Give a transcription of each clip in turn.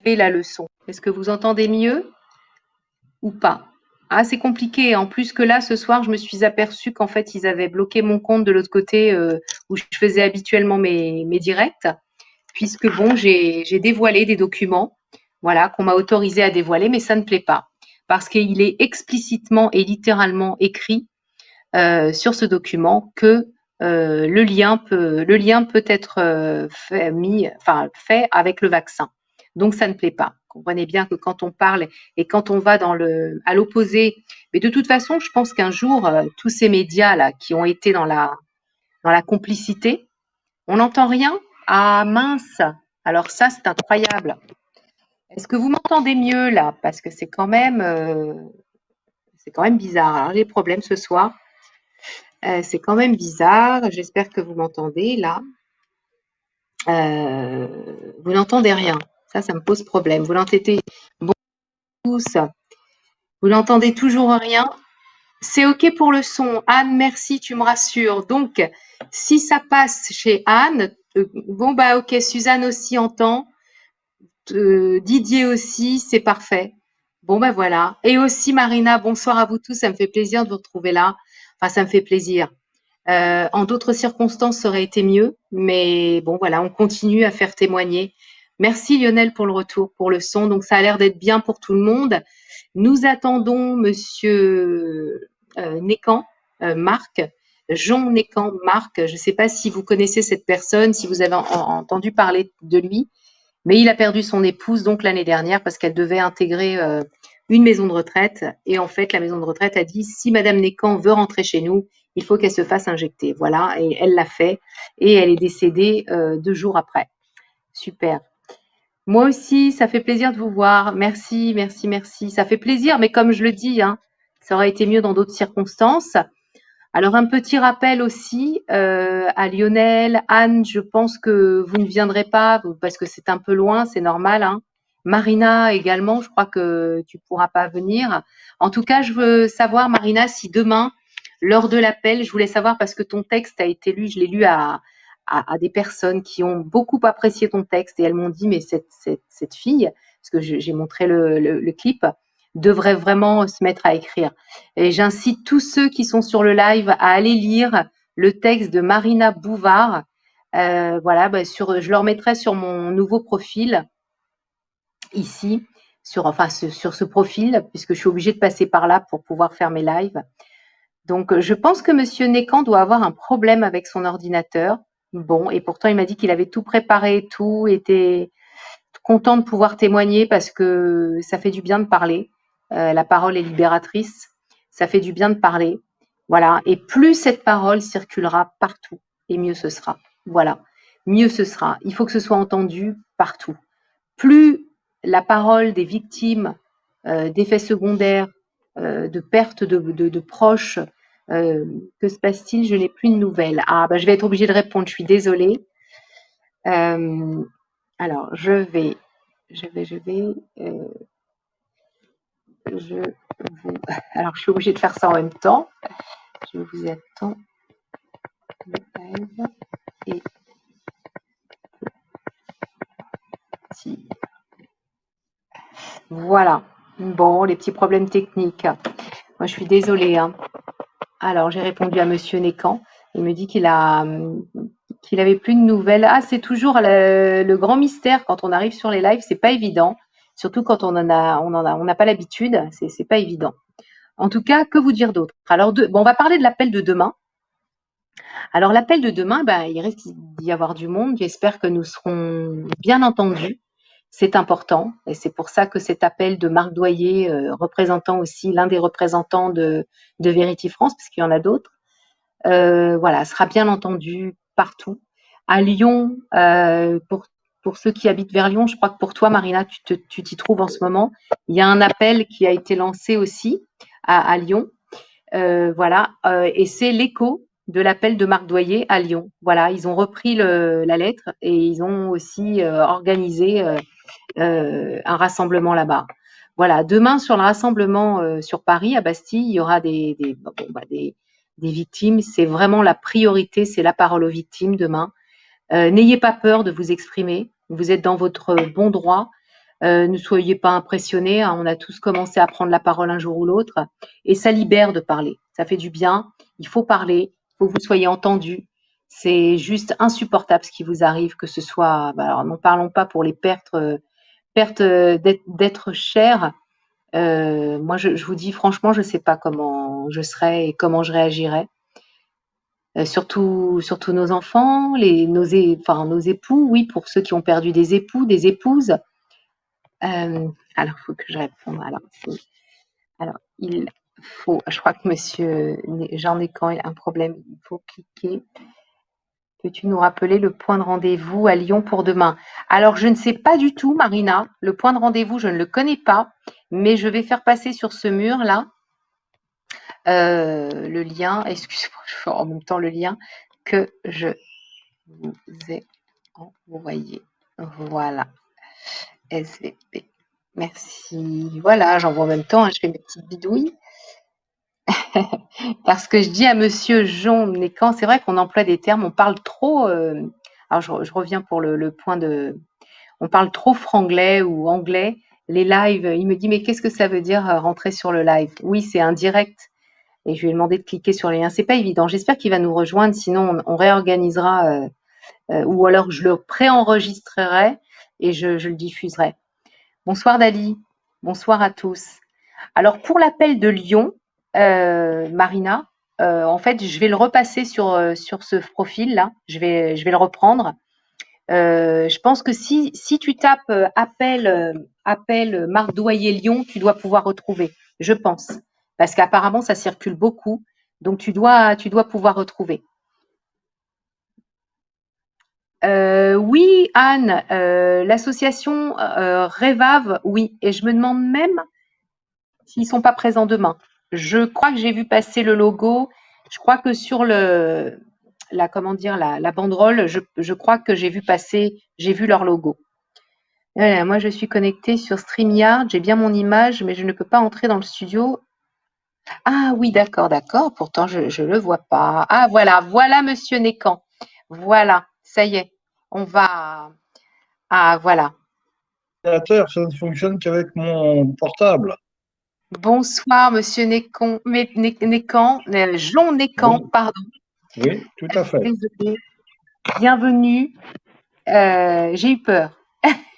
Et la leçon. Est-ce que vous entendez mieux ou pas? Ah, c'est compliqué. En plus que là, ce soir, je me suis aperçue qu'en fait, ils avaient bloqué mon compte de l'autre côté où je faisais habituellement mes directs, puisque bon, j'ai dévoilé des documents, voilà, qu'on m'a autorisé à dévoiler, mais ça ne plaît pas. Parce qu'il est explicitement et littéralement écrit sur ce document que le lien peut être fait avec le vaccin. Donc ça ne plaît pas. Comprenez bien que quand on parle et quand on va à l'opposé, mais de toute façon, je pense qu'un jour, tous ces médias là qui ont été dans la complicité, on n'entend rien. Ah mince. Alors ça, c'est incroyable. Est-ce que vous m'entendez mieux là? Parce que c'est quand même bizarre. Alors, j'ai des problèmes ce soir. C'est quand même bizarre. J'espère que vous m'entendez là. Vous n'entendez rien. Ça me pose problème. Vous l'entendez bon tous. Vous n'entendez toujours rien. C'est OK pour le son. Anne, merci, tu me rassures. Donc, si ça passe chez Anne, bon bah OK, Suzanne aussi entend. Didier aussi, c'est parfait. Bon ben voilà. Et aussi Marina, bonsoir à vous tous. Ça me fait plaisir de vous retrouver là. Enfin, ça me fait plaisir. En d'autres circonstances, ça aurait été mieux, mais bon, voilà, on continue à faire témoigner. Merci Lionel pour le retour, pour le son. Donc, ça a l'air d'être bien pour tout le monde. Nous attendons Monsieur Nécan, Marc, Jean Nécan, Marc. Je ne sais pas si vous connaissez cette personne, si vous avez entendu parler de lui, mais il a perdu son épouse donc l'année dernière parce qu'elle devait intégrer une maison de retraite. Et en fait, la maison de retraite a dit si Madame Nécan veut rentrer chez nous, il faut qu'elle se fasse injecter. Voilà, et elle l'a fait. Et elle est décédée 2 jours après. Super. Moi aussi, ça fait plaisir de vous voir. Merci, merci, merci. Ça fait plaisir, mais comme je le dis, hein, ça aurait été mieux dans d'autres circonstances. Alors, un petit rappel aussi à Lionel, Anne, je pense que vous ne viendrez pas parce que c'est un peu loin, c'est normal, hein. Marina également, je crois que tu pourras pas venir. En tout cas, je veux savoir, Marina, si demain, lors de l'appel, je voulais savoir parce que ton texte a été lu, je l'ai lu à des personnes qui ont beaucoup apprécié ton texte et elles m'ont dit, mais cette fille, parce que j'ai montré le clip, devrait vraiment se mettre à écrire. Et j'incite tous ceux qui sont sur le live à aller lire le texte de Marina Bouvard. Voilà, bah, je le remettrai sur mon nouveau profil ici, sur ce profil, puisque je suis obligée de passer par là pour pouvoir faire mes lives. Donc, je pense que Monsieur Nécan doit avoir un problème avec son ordinateur. Bon, et pourtant, il m'a dit qu'il avait tout préparé et tout, était content de pouvoir témoigner parce que ça fait du bien de parler. La parole est libératrice. Ça fait du bien de parler. Voilà. Et plus cette parole circulera partout, et mieux ce sera. Voilà. Mieux ce sera. Il faut que ce soit entendu partout. Plus la parole des victimes d'effets secondaires, de perte de proches, que se passe-t-il? Je n'ai plus de nouvelles. Ah, bah, je vais être obligée de répondre. Je suis désolée. Euh, alors, je vais, je vous. Alors, je suis obligée de faire ça en même temps. Je vous attends. Et si. Voilà. Bon, les petits problèmes techniques. Moi, je suis désolée, hein. Alors, j'ai répondu à Monsieur Nécan. Il me dit qu'il avait plus de nouvelles. Ah, c'est toujours le grand mystère quand on arrive sur les lives, c'est pas évident. Surtout quand on n'a pas l'habitude, c'est pas évident. En tout cas, que vous dire d'autre? Alors, bon, on va parler de l'appel de demain. Alors, l'appel de demain, ben, il risque d'y avoir du monde. J'espère que nous serons bien entendus. C'est important et c'est pour ça que cet appel de Marc Doyer, représentant aussi l'un des représentants de Verity France, parce qu'il y en a d'autres, voilà, sera bien entendu partout. À Lyon, pour ceux qui habitent vers Lyon, je crois que pour toi, Marina, tu t'y trouves en ce moment. Il y a un appel qui a été lancé aussi à Lyon. Voilà, et c'est l'écho de l'appel de Marc Doyer à Lyon. Voilà, ils ont repris la lettre et ils ont aussi organisé un rassemblement là-bas. Voilà, demain sur le rassemblement sur Paris, à Bastille, il y aura des victimes. C'est vraiment la priorité, c'est la parole aux victimes demain. N'ayez pas peur de vous exprimer. Vous êtes dans votre bon droit. Ne soyez pas impressionnés, hein, on a tous commencé à prendre la parole un jour ou l'autre et ça libère de parler. Ça fait du bien, il faut parler, il faut que vous soyez entendus. C'est juste insupportable ce qui vous arrive, que ce soit, alors n'en parlons pas pour les pertes d'êtres chers. Moi, je vous dis franchement, je ne sais pas comment je serais et comment je réagirais. Surtout nos enfants, nos époux, oui, pour ceux qui ont perdu des époux, des épouses. Alors, il faut que je réponde. Je crois que monsieur Jean Descamps a un problème. Il faut cliquer. Peux-tu nous rappeler le point de rendez-vous à Lyon pour demain? Alors, je ne sais pas du tout, Marina. Le point de rendez-vous, je ne le connais pas, mais je vais faire passer sur ce mur-là le lien. Excusez-moi, je fais en même temps le lien que je vous ai envoyé. Voilà. SVP. Merci. Voilà, j'envoie en même temps, hein, je fais mes petites bidouilles. Parce que je dis à monsieur Jean Nécan, c'est vrai qu'on emploie des termes, on parle trop. Alors, je reviens pour le point de. On parle trop franglais ou anglais. Les lives, il me dit, mais qu'est-ce que ça veut dire rentrer sur le live? Oui, c'est un direct. Et je lui ai demandé de cliquer sur les liens. C'est pas évident. J'espère qu'il va nous rejoindre, sinon on réorganisera ou alors je le préenregistrerai et je le diffuserai. Bonsoir Dali, bonsoir à tous. Alors pour l'appel de Lyon, Marina, en fait je vais le repasser sur ce profil-là, je vais le reprendre. Je pense que si tu tapes appel Marc Doyer Lyon, tu dois pouvoir retrouver, je pense. Parce qu'apparemment ça circule beaucoup, donc tu dois pouvoir retrouver. Oui, Anne, l'association Revave, oui. Et je me demande même s'ils ne sont pas présents demain. Je crois que j'ai vu passer le logo. Je crois que sur la banderole, je crois que j'ai vu leur logo. Moi, je suis connectée sur StreamYard, j'ai bien mon image, mais je ne peux pas entrer dans le studio. Ah oui, d'accord, d'accord. Pourtant, je ne le vois pas. Ah voilà, Monsieur Nécan. Voilà, ça y est. On va. Ah voilà. Ça ne fonctionne qu'avec mon portable. Bonsoir, Monsieur Nécan, Jean Nécan, Oui, pardon. oui, tout à fait. Désolée. Bienvenue. J'ai eu peur.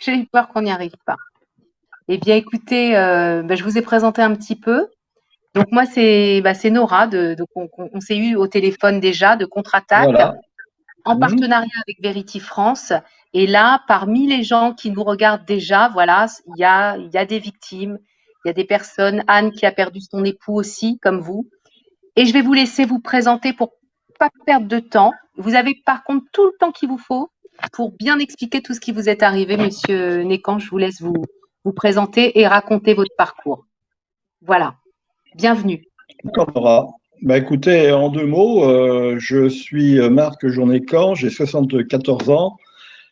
J'ai eu peur qu'on n'y arrive pas. Eh bien, écoutez, je vous ai présenté un petit peu. Donc moi, c'est Nora. Donc on s'est eu au téléphone déjà de Contre-Attaque Voilà. en partenariat avec Verity France. Et là, parmi les gens qui nous regardent déjà, voilà, il y a des victimes, il y a des personnes. Anne qui a perdu son époux aussi, comme vous. Et je vais vous laisser vous présenter pour pas perdre de temps. Vous avez par contre tout le temps qu'il vous faut pour bien expliquer tout ce qui vous est arrivé, Monsieur Nécan. Je vous laisse vous présenter et raconter votre parcours. Voilà. Bienvenue. D'accord, Nora. Écoutez, en 2 mots, je suis Marc Journécan, j'ai 74 ans.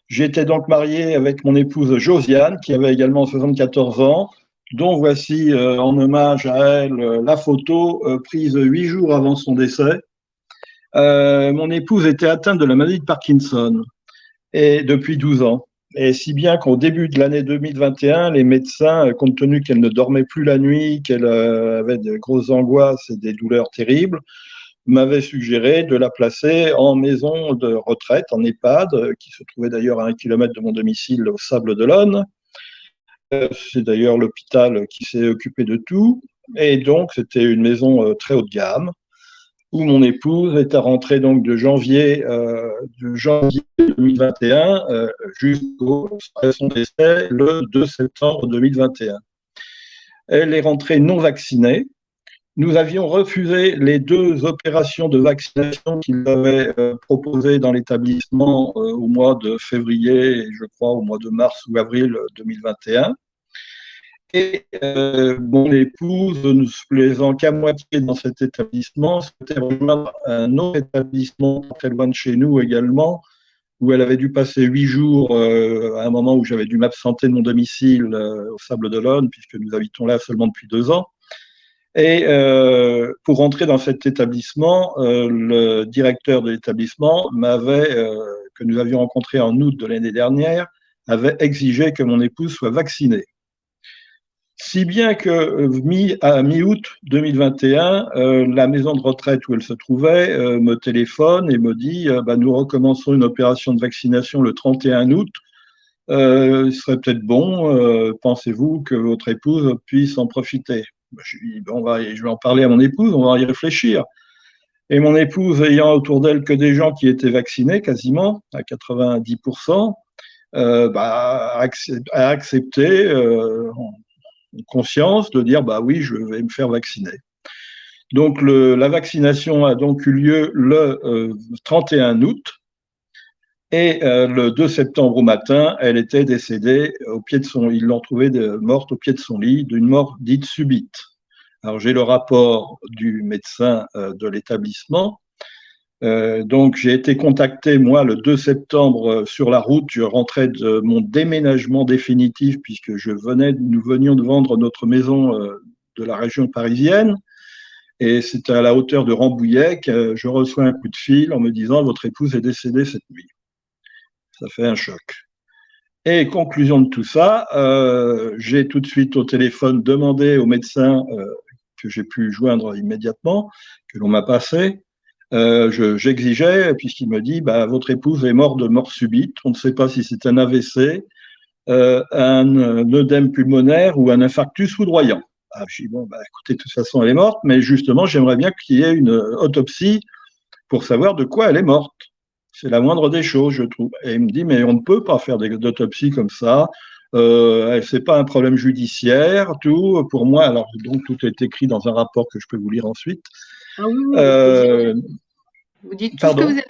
J'étais donc marié avec mon épouse Josiane, qui avait également 74 ans, dont voici en hommage à elle la photo prise 8 jours avant son décès. Mon épouse était atteinte de la maladie de Parkinson et depuis 12 ans. Et si bien qu'au début de l'année 2021, les médecins, compte tenu qu'elle ne dormait plus la nuit, qu'elle avait de grosses angoisses et des douleurs terribles, m'avaient suggéré de la placer en maison de retraite, en EHPAD, qui se trouvait d'ailleurs à 1 kilomètre de mon domicile au Sable-d'Olonne. C'est d'ailleurs l'hôpital qui s'est occupé de tout. Et donc, c'était une maison très haut de gamme, où mon épouse est rentrée donc de janvier 2021 jusqu'au son décès le 2 septembre 2021. Elle est rentrée non vaccinée. Nous avions refusé les 2 opérations de vaccination qu'ils avaient proposées dans l'établissement au mois de février et je crois au mois de mars ou avril 2021. Et mon épouse, ne se plaisant qu'à moitié dans cet établissement, souhaitait rejoindre un autre établissement très loin de chez nous également, où elle avait dû passer 8 jours à un moment où j'avais dû m'absenter de mon domicile au Sable-d'Olonne, puisque nous habitons là seulement depuis 2 ans. Et pour rentrer dans cet établissement, le directeur de l'établissement que nous avions rencontré en août de l'année dernière, avait exigé que mon épouse soit vaccinée. Si bien que à mi-août 2021, la maison de retraite où elle se trouvait me téléphone et me dit nous recommençons une opération de vaccination le 31 août. Il serait peut-être bon, pensez-vous, que votre épouse puisse en profiter? Je lui dis, je vais en parler à mon épouse, on va y réfléchir. Et mon épouse, ayant autour d'elle que des gens qui étaient vaccinés quasiment, à 90%, a accepté en conscience de dire oui, je vais me faire vacciner. Donc la vaccination a donc eu lieu le 31 août. Et le 2 septembre au matin, elle était décédée au pied de son lit. Ils l'ont trouvée morte au pied de son lit, d'une mort dite subite. Alors j'ai le rapport du médecin de l'établissement. Donc j'ai été contacté, moi, le 2 septembre sur la route. Je rentrais de mon déménagement définitif puisque nous venions de vendre notre maison de la région parisienne. Et c'était à la hauteur de Rambouillet que je reçois un coup de fil en me disant « Votre épouse est décédée cette nuit ». Ça fait un choc. Et conclusion de tout ça, j'ai tout de suite au téléphone demandé au médecin que j'ai pu joindre immédiatement, que l'on m'a passé. J'exigeais, puisqu'il me dit votre épouse est morte de mort subite, on ne sait pas si c'est un AVC, un œdème pulmonaire ou un infarctus foudroyant. Je dis écoutez, de toute façon elle est morte, mais justement j'aimerais bien qu'il y ait une autopsie pour savoir de quoi elle est morte. C'est la moindre des choses, je trouve. Et il me dit, mais on ne peut pas faire d'autopsie comme ça. C'est pas un problème judiciaire, tout. Pour moi, alors donc tout est écrit dans un rapport que je peux vous lire ensuite. Ah oui, vous dites tout pardon. ce que vous avez.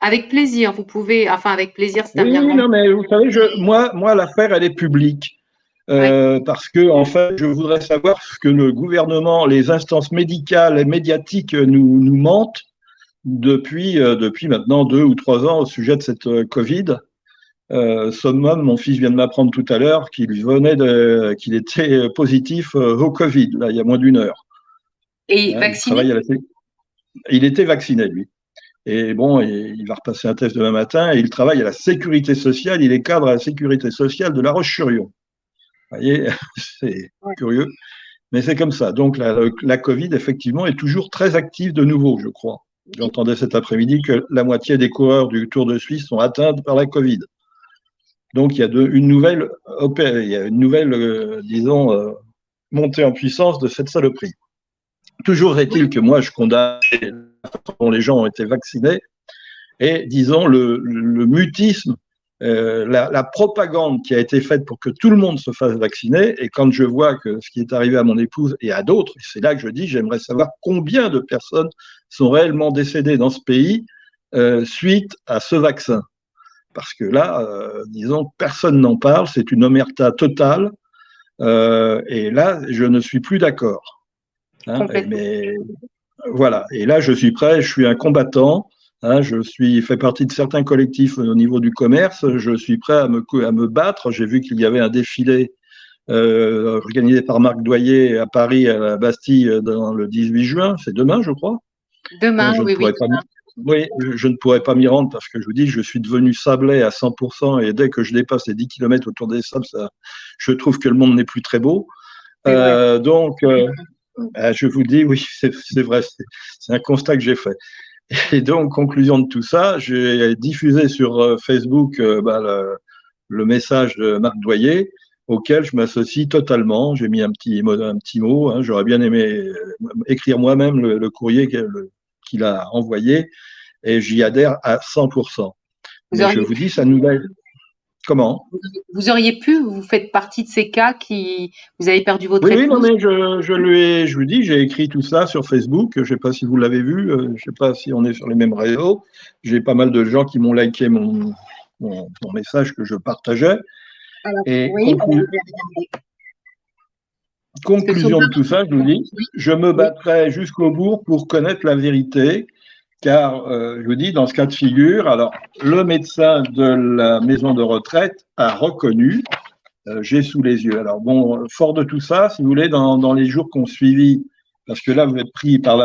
Avec plaisir, vous pouvez. Enfin, avec plaisir, c'est un bien grand. Non, mais vous savez, moi, l'affaire, elle est publique. Parce que, en fait, je voudrais savoir ce que le gouvernement, les instances médicales et médiatiques nous mentent depuis maintenant 2 ou 3 ans au sujet de cette Covid. Summum, mon fils vient de m'apprendre tout à l'heure qu'il était positif au Covid, là, il y a moins d'1 heure. Et vacciné? Il était vacciné, lui. Et bon, il va repasser un test demain matin et il travaille à la sécurité sociale, il est cadre à la sécurité sociale de La Roche-sur-Yon. Vous voyez, c'est curieux, mais c'est comme ça. Donc la Covid, effectivement, est toujours très active de nouveau, je crois. J'entendais cet après-midi que la moitié des coureurs du Tour de Suisse sont atteints par la Covid. Donc il y a une nouvelle, disons, montée en puissance de cette saloperie. Toujours est-il que moi, je condamne la façon dont les gens ont été vaccinés et, disons, le mutisme, la propagande qui a été faite pour que tout le monde se fasse vacciner. Et quand je vois que ce qui est arrivé à mon épouse et à d'autres, c'est là que je dis, j'aimerais savoir combien de personnes sont réellement décédées dans ce pays suite à ce vaccin. Parce que là, disons, personne n'en parle, c'est une omerta totale. Et là, je ne suis plus d'accord. Mais voilà. Et là, je suis prêt, je suis un combattant. Je fais partie de certains collectifs au niveau du commerce. Je suis prêt à me battre. J'ai vu qu'il y avait un défilé organisé par Marc Doyer à Paris, à la Bastille, dans le 18 juin. C'est demain, je crois. Demain, oui. Oui, je ne pourrais pas m'y rendre parce que je vous dis, je suis devenu sablé à 100% et dès que je dépasse les 10 km autour des sables, je trouve que le monde n'est plus très beau. Donc, je vous dis, oui, c'est vrai, c'est un constat que j'ai fait. Et donc, conclusion de tout ça, j'ai diffusé sur Facebook le message de Marc Doyer, auquel je m'associe totalement. J'ai mis un petit mot. J'aurais bien aimé écrire moi-même le courrier qu'il a envoyé, et j'y adhère à 100%. Mais je vous dis, ça nous aide. Comment? Vous auriez pu, vous faites partie de ces cas vous avez perdu votre épouse. Oui, non, mais je vous dis, j'ai écrit tout ça sur Facebook. Je ne sais pas si vous l'avez vu, je ne sais pas si on est sur les mêmes réseaux. J'ai pas mal de gens qui m'ont liké mon message que je partageais. Alors, et oui, conclusion de tout ça, je vous dis, je me battrai jusqu'au bout pour connaître la vérité. Car, je vous dis, dans ce cas de figure, alors, le médecin de la maison de retraite a reconnu, j'ai sous les yeux. Alors, bon, fort de tout ça, si vous voulez, dans les jours qu'on suivit, parce que là, vous êtes pris par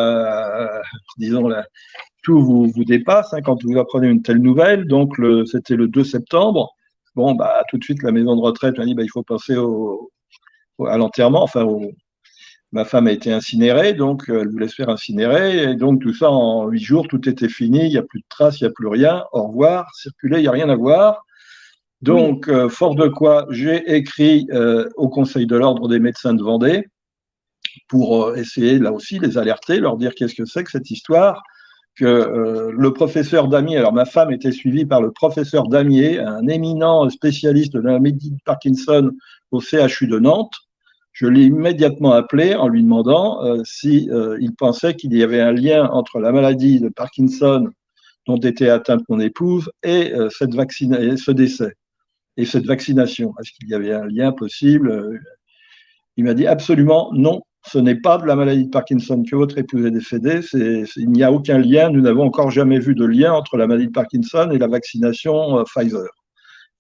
tout vous dépasse quand vous apprenez une telle nouvelle. Donc, c'était le 2 septembre. bon, bah, tout de suite, la maison de retraite m'a dit, bah, il faut passer à l'enterrement, enfin, ma femme a été incinérée, donc elle voulait se faire incinérer, et donc tout ça en 8 jours, tout était fini, il n'y a plus de traces, il n'y a plus rien, au revoir, circuler, il n'y a rien à voir. Oui, Donc, fort de quoi, j'ai écrit au Conseil de l'Ordre des médecins de Vendée pour essayer, là aussi, les alerter, leur dire qu'est-ce que c'est que cette histoire, que le professeur Damier, alors ma femme était suivie par le professeur Damier, un éminent spécialiste de la maladie de Parkinson au CHU de Nantes. Je l'ai immédiatement appelé en lui demandant si il pensait qu'il y avait un lien entre la maladie de Parkinson dont était atteinte mon épouse et ce décès et cette vaccination. Est-ce qu'il y avait un lien possible? Il m'a dit absolument non. Ce n'est pas de la maladie de Parkinson que votre épouse est décédée. Il n'y a aucun lien. Nous n'avons encore jamais vu de lien entre la maladie de Parkinson et la vaccination Pfizer.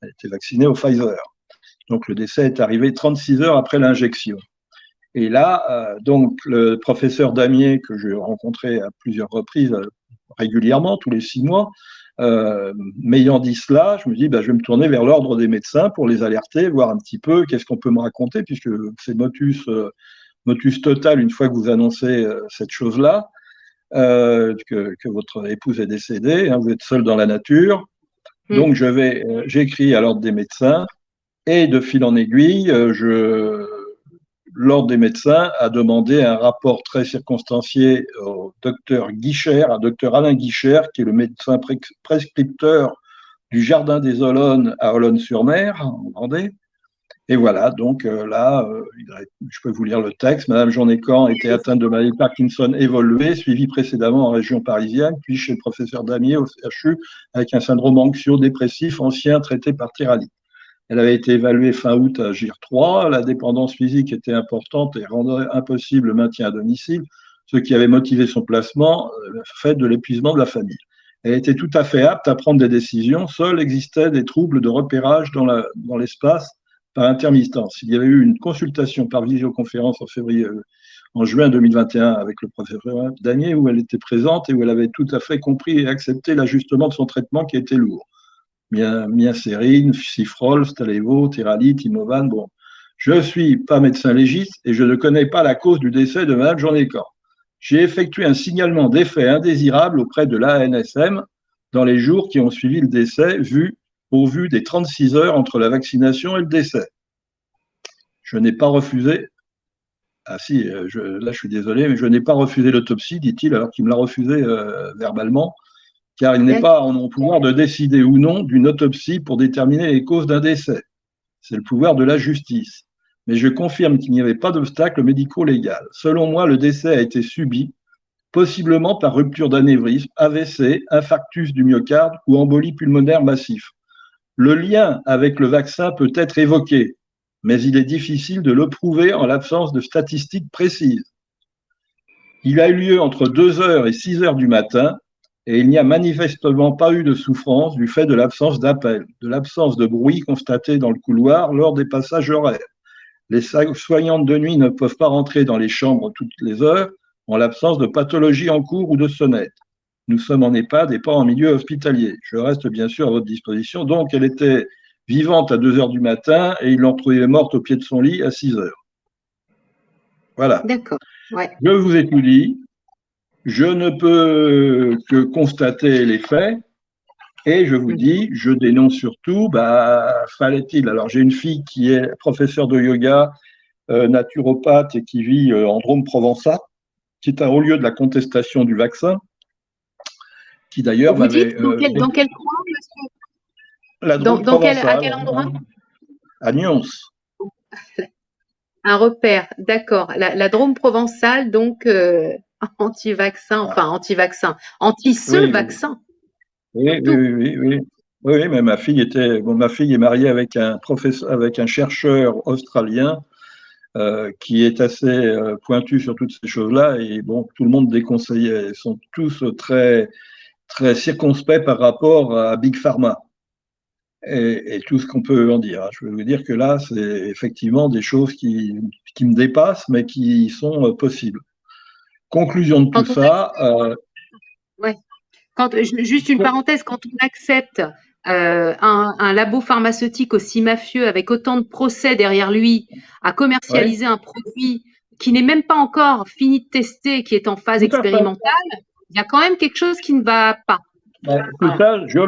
Elle était vaccinée au Pfizer. Donc le décès est arrivé 36 heures après l'injection. Et là, donc le professeur Damier, que je rencontrais à plusieurs reprises, régulièrement, tous les 6 mois, m'ayant dit cela, je me dis, bah, je vais me tourner vers l'ordre des médecins pour les alerter, voir un petit peu qu'est-ce qu'on peut me raconter, puisque c'est motus total une fois que vous annoncez cette chose-là, que votre épouse est décédée, hein, vous êtes seul dans la nature. Donc j'écris à l'ordre des médecins et de fil en aiguille, l'ordre des médecins a demandé un rapport très circonstancié au docteur Guichère, à docteur Alain Guichère, qui est le médecin prescripteur du Jardin des Olonnes à Olonne-sur-Mer, en Vendée. Et voilà, donc là, je peux vous lire le texte. Madame Jean-Nécan était atteinte de maladie de Parkinson évoluée, suivie précédemment en région parisienne, puis chez le professeur Damier au CHU, avec un syndrome anxio-dépressif ancien traité par Thérali. Elle avait été évaluée fin août à GIR3. La dépendance physique était importante et rendait impossible le maintien à domicile, ce qui avait motivé son placement, fait de l'épuisement de la famille. Elle était tout à fait apte à prendre des décisions. Seuls existaient des troubles de repérage dans l'espace par intermittence. Il y avait eu une consultation par visioconférence en juin 2021 avec le professeur Danier où elle était présente et où elle avait tout à fait compris et accepté l'ajustement de son traitement qui était lourd. Miacérine, Cifrol, Stalevo, Thérali, Timovan. Bon, je ne suis pas médecin légiste et je ne connais pas la cause du décès de Mme Jean-Nécan. J'ai effectué un signalement d'effet indésirable auprès de l'ANSM dans les jours qui ont suivi le décès, au vu des 36 heures entre la vaccination et le décès. Je n'ai pas refusé. Ah si, là je suis désolé, mais je n'ai pas refusé l'autopsie, dit-il, alors qu'il me l'a refusé verbalement, car il n'est pas en mon pouvoir de décider ou non d'une autopsie pour déterminer les causes d'un décès. C'est le pouvoir de la justice. Mais je confirme qu'il n'y avait pas d'obstacle médico-légal. Selon moi, le décès a été subi, possiblement par rupture d'anévrisme, AVC, infarctus du myocarde ou embolie pulmonaire massif. Le lien avec le vaccin peut être évoqué, mais il est difficile de le prouver en l'absence de statistiques précises. Il a eu lieu entre 2 heures et 6 heures du matin, et il n'y a manifestement pas eu de souffrance du fait de l'absence d'appel, de l'absence de bruit constaté dans le couloir lors des passages horaires. Les soignantes de nuit ne peuvent pas rentrer dans les chambres toutes les heures en l'absence de pathologie en cours ou de sonnette. Nous sommes en EHPAD et pas en milieu hospitalier. Je reste bien sûr à votre disposition. Donc, elle était vivante à 2 heures du matin et ils l'ont trouvée morte au pied de son lit à 6 heures. Voilà. D'accord. Ouais. Je vous ai tout dit. Je ne peux que constater les faits et je vous dis, je dénonce surtout, fallait-il. Alors, j'ai une fille qui est professeure de yoga, naturopathe et qui vit en Drôme provençal, qui est un haut lieu de la contestation du vaccin, qui d'ailleurs Vous m'avait. dites dans quel coin, monsieur? La Drôme À quel provençal, endroit? à Nyons. Un repère, d'accord. La Drôme provençale, donc anti-vaccin, enfin anti-vaccin, anti-ce-vaccin. Oui, mais ma fille est mariée avec un chercheur australien qui est assez pointu sur toutes ces choses-là et bon, tout le monde déconseillait. Ils sont tous très très circonspects par rapport à Big Pharma et tout ce qu'on peut en dire. Je veux vous dire que là, c'est effectivement des choses qui me dépassent, mais qui sont possibles. Conclusion de tout ça. Ouais. Juste une parenthèse, quand on accepte un labo pharmaceutique aussi mafieux avec autant de procès derrière lui à Oui, commercialiser un produit qui n'est même pas encore fini de tester, qui est en phase tout à fait. expérimentale, il y a quand même quelque chose qui ne va pas. Ouais, tout Voilà. ça, je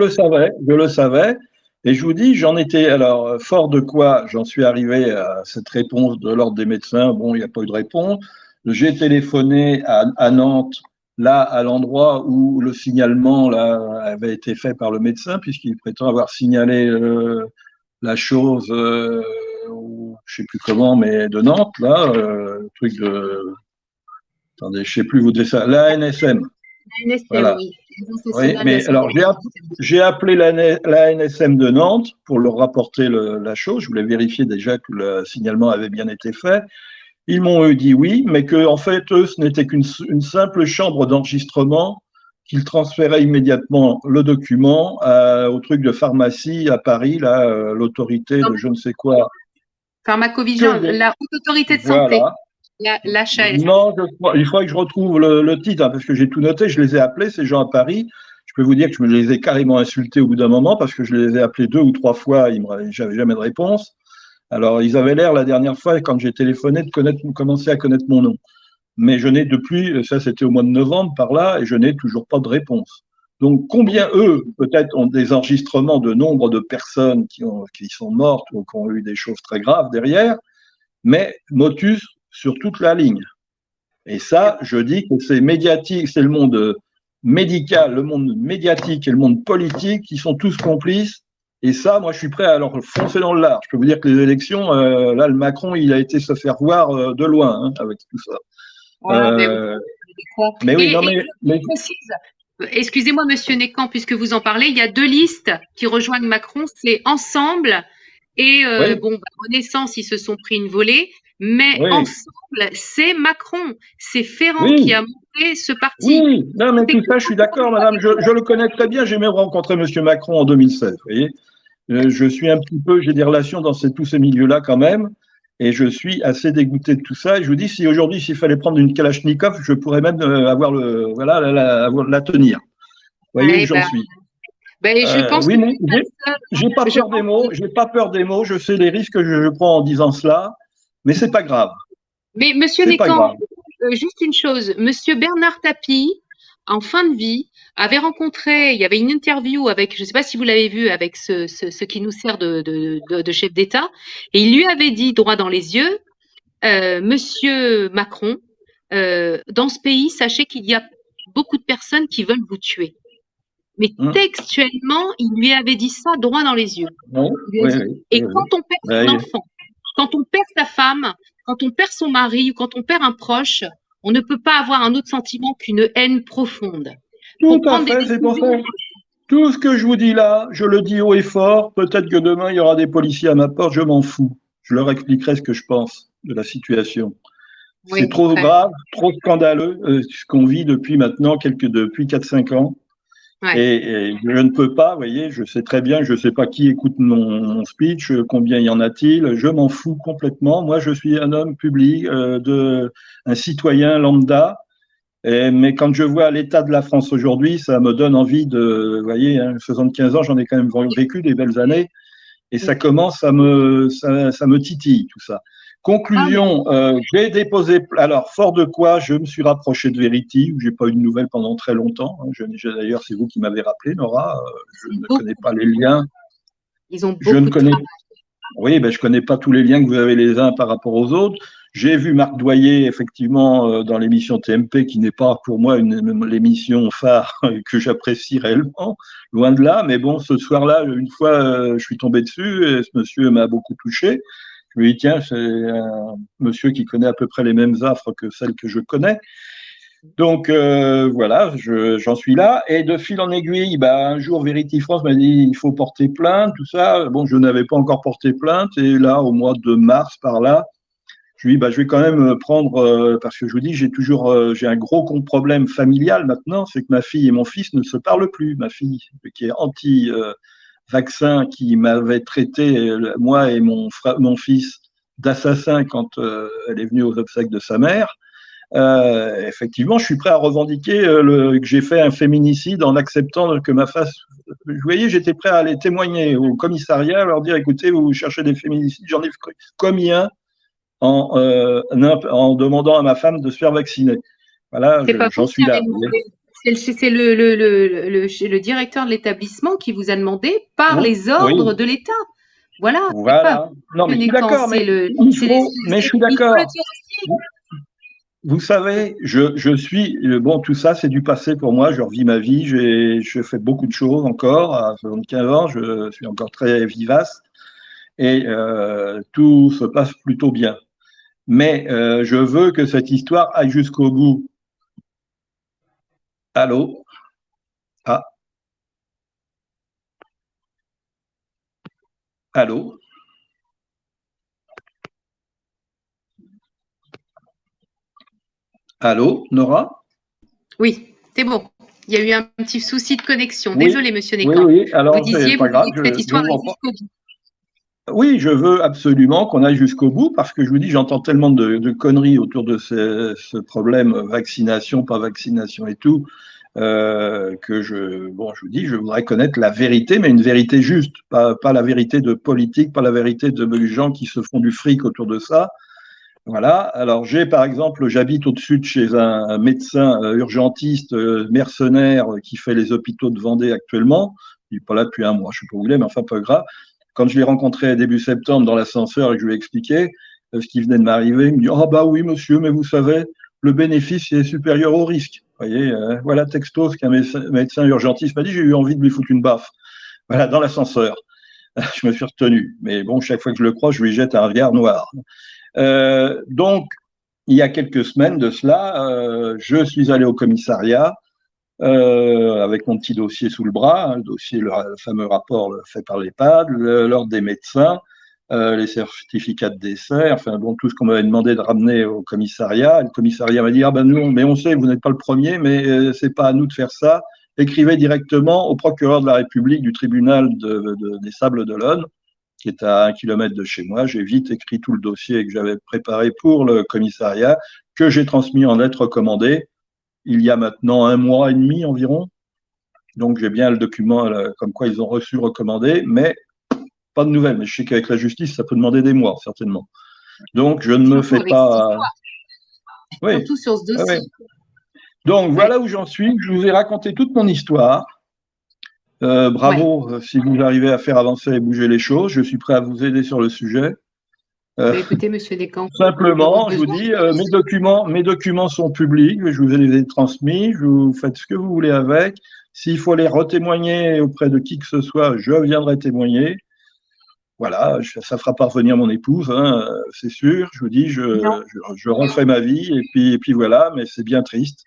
le savais. Et je vous dis, j'en étais, alors, fort de quoi j'en suis arrivé à cette réponse de l'ordre des médecins. Bon, il n'y a pas eu de réponse. J'ai téléphoné à Nantes, là, à l'endroit où le signalement là, avait été fait par le médecin, puisqu'il prétend avoir signalé la chose, je sais plus comment, mais de Nantes, là, le truc de, attendez, je sais plus vous dire ça, la ANSM. La NSM, Voilà. oui. L'Agence Oui, nationale de la mais santé alors publique. j'ai appelé la NSM de Nantes pour leur rapporter la chose. Je voulais vérifier déjà que le signalement avait bien été fait. Ils m'ont dit oui, mais que en fait eux ce n'était qu'une simple chambre d'enregistrement, qu'ils transféraient immédiatement le document au truc de pharmacie à Paris, là, l'autorité de je ne sais quoi. Que Pharmacovigilance, des- la Haute Autorité de Santé, voilà. l'HAS. Non, il faudrait que je retrouve le titre, hein, parce que j'ai tout noté. Je les ai appelés, ces gens à Paris. Je peux vous dire que je me les ai carrément insultés au bout d'un moment, parce que je les ai appelés 2 ou 3 fois, j'avais jamais de réponse. Alors, ils avaient l'air, la dernière fois, quand j'ai téléphoné, de commencer à connaître mon nom. Mais je n'ai depuis, ça c'était au mois de novembre par là, et je n'ai toujours pas de réponse. Donc, combien eux, peut-être, ont des enregistrements de nombre de personnes qui sont mortes ou qui ont eu des choses très graves derrière, mais motus sur toute la ligne. Et ça, je dis que c'est médiatique, c'est le monde médical, le monde médiatique et le monde politique qui sont tous complices. Et ça, moi, je suis prêt à leur foncer dans le lard. Je peux vous dire que les élections, là, le Macron, il a été se faire voir de loin hein, avec tout ça. Ouais, mais Euh, quoi. mais oui, non, Et je mais précise, excusez-moi, Monsieur Nécamp, puisque vous en parlez, il y a deux listes qui rejoignent Macron, c'est Ensemble et oui, bon, bah, Renaissance, ils se sont pris une volée, mais oui, Ensemble, c'est Macron, c'est Ferrand qui oui, a monté ce parti. oui. Non, mais C'est tout ça, je exactement suis d'accord, madame. Je le connais très bien. J'ai même rencontré Monsieur Macron en 2016. Vous voyez. Je suis un petit peu, j'ai des relations dans tous ces milieux-là quand même, et je suis assez dégoûté de tout ça. Et je vous dis, si aujourd'hui, s'il fallait prendre une Kalachnikov, je pourrais même avoir voilà, la tenir. Vous voyez où ouais, j'en bah, suis. je pense Oui, que mais vous êtes pas seul. j'ai pas Je peur des pense mots, j'ai pas peur des mots. Je sais les risques que je prends en disant cela, mais c'est pas grave. Mais Monsieur C'est pas Nécamp, grave. juste une chose, Monsieur Bernard Tapie, en fin de vie, avait rencontré, il y avait une interview avec, je ne sais pas si vous l'avez vu, avec ce qui nous sert de chef d'État, et il lui avait dit droit dans les yeux, Monsieur Macron, dans ce pays, sachez qu'il y a beaucoup de personnes qui veulent vous tuer. Mais Hein. textuellement, il lui avait dit ça droit dans les yeux. Non? Il lui a Oui, dit, oui, et oui, oui. quand on perd son Oui. enfant, quand on perd sa femme, quand on perd son mari ou quand on perd un proche, on ne peut pas avoir un autre sentiment qu'une haine profonde. Tout Pour à prendre des fait, c'est pour ça. décisions, Tout ce que je vous dis là, je le dis haut et fort. Peut-être que demain, il y aura des policiers à ma porte, je m'en fous. Je leur expliquerai ce que je pense de la situation. C'est oui, trop très, grave, trop scandaleux, ce qu'on vit depuis maintenant, depuis 4 5 ans. ouais. Et je ne peux pas, vous voyez, je sais très bien, je ne sais pas qui écoute mon speech, combien y en a-t-il, je m'en fous complètement. Moi, je suis un homme public, un citoyen lambda. Mais quand je vois l'état de la France aujourd'hui, ça me donne envie de, vous voyez, hein, 75 ans, j'en ai quand même vécu des belles années, et ça commence ça me titille tout ça. Ah, mais Conclusion, j'ai déposé, alors fort de quoi, je me suis rapproché de Verity, où j'ai pas eu de nouvelles pendant très longtemps. Hein. D'ailleurs, c'est vous qui m'avez rappelé, Nora. Je c'est ne connais beaucoup pas de les travail. liens. Ils ont Je ne beaucoup de connais travail. oui, ben, je connais pas tous les liens que vous avez les uns par rapport aux autres. J'ai vu Marc Doyer, effectivement, dans l'émission TMP, qui n'est pas pour moi l'émission phare que j'apprécie réellement, loin de là. Mais bon, ce soir-là, une fois, je suis tombé dessus et ce monsieur m'a beaucoup touché. Je lui ai dit, tiens, c'est un monsieur qui connaît à peu près les mêmes affres que celles que je connais. Donc voilà, j'en suis là. Et de fil en aiguille, bah, un jour, Vérity France m'a dit il faut porter plainte, tout ça. Bon, je n'avais pas encore porté plainte. Et là, au mois de mars, par là, je lui dis bah, je vais quand même prendre, parce que je vous dis, j'ai un gros problème familial maintenant, c'est que ma fille et mon fils ne se parlent plus. Ma fille, qui est anti-vaccin, qui m'avait traité, moi et mon fils, d'assassin quand elle est venue aux obsèques de sa mère. Effectivement, je suis prêt à revendiquer que j'ai fait un féminicide en acceptant que ma face. Vous voyez, j'étais prêt à aller témoigner au commissariat, leur dire écoutez, vous cherchez des féminicides, j'en ai commis un en demandant à ma femme de se faire vacciner. Voilà, C'est pas vous j'en qui suis là. avez demandé. C'est le directeur de l'établissement qui vous a demandé par les ordres Oui, de l'État. Voilà, c'est pas voilà. Non, mais je suis Sénécan, d'accord, mais mais je suis il faut le d'accord. dire aussi. Vous savez, je suis, bon, tout ça, c'est du passé pour moi. Je revis ma vie. Je fais beaucoup de choses encore. À 75 ans, je suis encore très vivace et tout se passe plutôt bien. Mais je veux que cette histoire aille jusqu'au bout. Allô? Ah, allô? Allô, Nora? Oui, c'est bon. Il y a eu un petit souci de connexion. Oui, Désolé, monsieur oui, Nécan. oui. Vous Alors, c'est disiez, pas vous grave. vouliez que cette Je histoire vous aille reprends. jusqu'au bout. Oui, je veux absolument qu'on aille jusqu'au bout parce que je vous dis, j'entends tellement de conneries autour de ce problème vaccination, pas vaccination et tout, que bon, je vous dis, je voudrais connaître la vérité, mais une vérité juste, pas la vérité de politique, pas la vérité de gens qui se font du fric autour de ça. Voilà. Alors, par exemple, j'habite au-dessus de chez un médecin urgentiste mercenaire qui fait les hôpitaux de Vendée actuellement. Il n'est pas là depuis un mois, je ne sais pas où il est, mais enfin, pas grave. Quand je l'ai rencontré début septembre dans l'ascenseur et que je lui ai expliqué ce qui venait de m'arriver, il me dit ah bah oui, monsieur, mais vous savez, le bénéfice est supérieur au risque. Vous voyez, voilà texto ce qu'un médecin urgentiste m'a dit, j'ai eu envie de lui foutre une baffe. Voilà, dans l'ascenseur. Je me suis retenu. Mais bon, chaque fois que je le crois, je lui jette un regard noir. Donc, il y a quelques semaines de cela, je suis allé au commissariat avec mon petit dossier sous le bras, le dossier, le fameux rapport fait par l'EHPAD, l'ordre des médecins, les certificats de décès, enfin bon, tout ce qu'on m'avait demandé de ramener au commissariat. Et le commissariat m'a dit ah ben nous, mais on sait, vous n'êtes pas le premier, mais c'est pas à nous de faire ça. Écrivez directement au procureur de la République du tribunal des Sables d'Olonne, qui est à 1 kilomètre de chez moi. J'ai vite écrit tout le dossier que j'avais préparé pour le commissariat, que j'ai transmis en lettres recommandées il y a maintenant 1 mois et demi environ. Donc j'ai bien le document comme quoi ils ont reçu recommandé, mais pas de nouvelles. Mais je sais qu'avec la justice, ça peut demander des mois, certainement. Donc je ne me Surtout fais avec cette pas. histoire, Oui, surtout sur ce dossier. oui. Donc Ouais. voilà où j'en suis. Je vous ai raconté toute mon histoire. Ouais. Bravo si vous arrivez à faire avancer et bouger les choses. Je suis prêt à vous aider sur le sujet. Mais écoutez, monsieur Descamps, nous avons Simplement, je vous besoin. dis, mes documents sont publics, je vous les ai transmis, vous faites ce que vous voulez avec. S'il faut les retémoigner auprès de qui que ce soit, je viendrai témoigner. Voilà, ça fera parvenir mon épouse, hein, c'est sûr. Je vous dis, Non. je refais ma vie et puis voilà, mais c'est bien triste.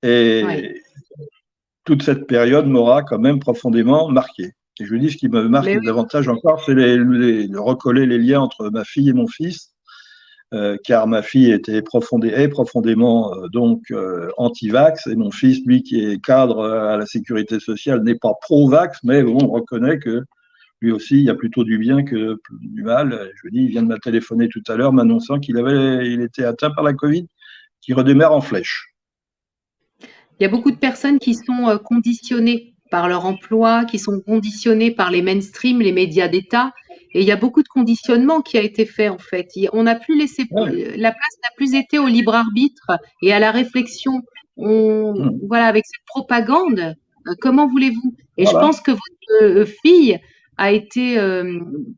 Ouais. Et toute cette période m'aura quand même profondément marqué. Et je vous dis, ce qui me marque Mais oui, davantage encore, c'est de recoller les liens entre ma fille et mon fils. Car ma fille est profondément anti-vax et mon fils, lui, qui est cadre à la sécurité sociale, n'est pas pro-vax, mais bon, on reconnaît que lui aussi, il y a plutôt du bien que du mal. Je vous dis, il vient de me téléphoner tout à l'heure m'annonçant il était atteint par la Covid, qui redémarre en flèche. il y a beaucoup de personnes qui sont conditionnées par leur emploi, qui sont conditionnées par les mainstream, les médias d'État. Et il y a beaucoup de conditionnement qui a été fait en fait. On n'a plus laissé, Ouais. la place n'a plus été au libre arbitre et à la réflexion. Voilà, avec cette propagande, comment voulez-vous? Et je Voilà. pense que votre fille a été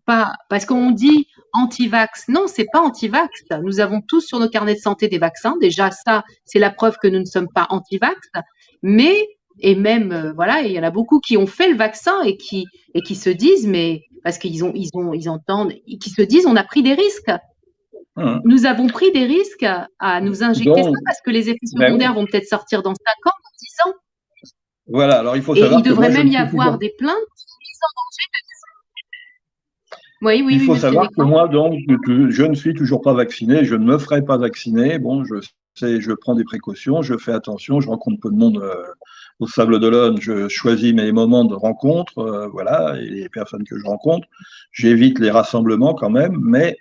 pas parce qu'on dit anti-vax. Non, c'est pas anti-vax. Nous avons tous sur nos carnets de santé des vaccins. Déjà, ça, c'est la preuve que nous ne sommes pas anti-vax. Mais et même voilà, il y en a beaucoup qui ont fait le vaccin et qui se disent mais parce ils entendent, qui se disent on a pris des risques. Nous avons pris des risques à nous injecter ça Donc, parce que les effets ben oui. secondaires vont peut-être sortir dans 5 ans, dans 10 ans. Voilà, alors il faut Et savoir il que moi, devrait je même ne y suis avoir toujours des plaintes mises en danger. Oui, oui, Il oui, faut monsieur savoir que Descamps. moi, donc, je ne suis toujours pas vacciné, je ne me ferai pas vacciner. Bon, je sais, je prends des précautions, je fais attention, je rencontre peu de monde au Sable d'Olonne, je choisis mes moments de rencontre, voilà, et les personnes que je rencontre. J'évite les rassemblements quand même, mais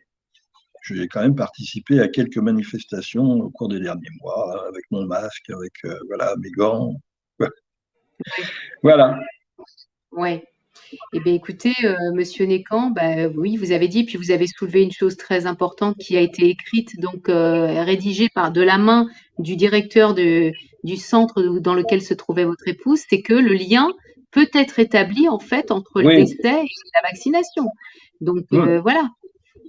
j'ai quand même participé à quelques manifestations au cours des derniers mois, avec mon masque, avec voilà, mes gants. Voilà. Oui. Eh bien, écoutez, Monsieur Nécan, bah, oui, vous avez dit, puis vous avez soulevé une chose très importante qui a été écrite, donc rédigée de la main du directeur du centre dans lequel se trouvait votre épouse, c'est que le lien peut être établi en fait entre le Oui. décès et la vaccination. Donc Mmh. voilà,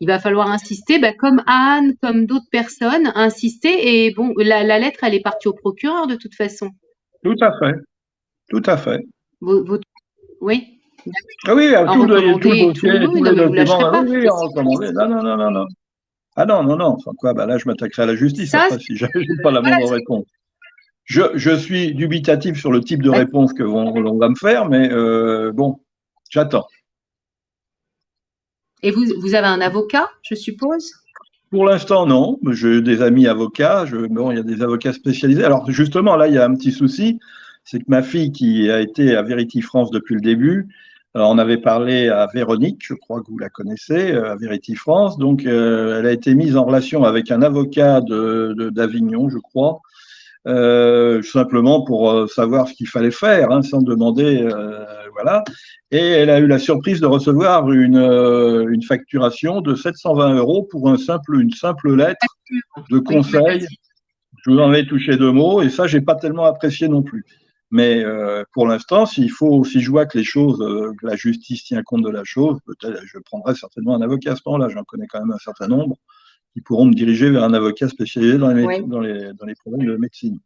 il va falloir insister, bah, comme Anne, comme d'autres personnes, insister. Et bon, la lettre, elle est partie au procureur de toute façon. Tout à fait. Tout à fait. Oui, Ah oui, en tout le recommandé et tout. dossier, Oui, tous non, les mais vous documents, lâcherez pas. oui, oui, Et en recommandé. Non, non, non, non, non. Ah non, non, non. Enfin quoi, bah là, je m'attaquerai à la justice ça, après si jamais je n'ai pas la voilà. moindre réponse. Je suis dubitatif sur le type de Bah, réponse que l'on va me faire, mais bon, j'attends. et vous avez un avocat, je suppose? Pour l'instant, non. J'ai des amis avocats. Bon, il y a des avocats spécialisés. Alors, justement, là, il y a un petit souci. C'est que ma fille, qui a été à Vérity France depuis le début, alors on avait parlé à Véronique, je crois que vous la connaissez, à Vérity France. Donc, elle a été mise en relation avec un avocat d'Avignon, je crois, simplement pour savoir ce qu'il fallait faire, hein, sans demander, voilà. Et elle a eu la surprise de recevoir une facturation de 720 € pour une simple lettre de Oui, vous m'avez conseil. dit. Je vous en ai touché deux mots, et ça, j'ai pas tellement apprécié non plus. Mais pour l'instant, si je vois que les choses, que la justice tient compte de la chose, peut-être je prendrai certainement un avocat à ce moment-là. J'en connais quand même un certain nombre qui pourront me diriger vers un avocat spécialisé Oui. dans les problèmes de médecine.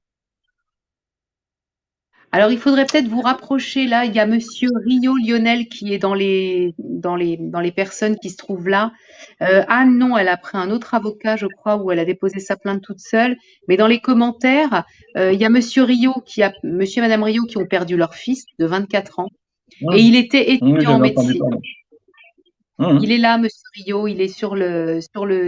Alors, il faudrait peut-être vous rapprocher là. Il y a Monsieur Rio Lionel qui est dans les personnes qui se trouvent là. Anne, non, elle a pris un autre avocat, je crois, où elle a déposé sa plainte toute seule. Mais dans les commentaires, il y a Monsieur et Madame Rio qui ont perdu leur fils de 24 ans. Et il était Oui, étudiant en j'avais entendu médecine. parler. Hum, Il est là, Monsieur Rio, il est sur le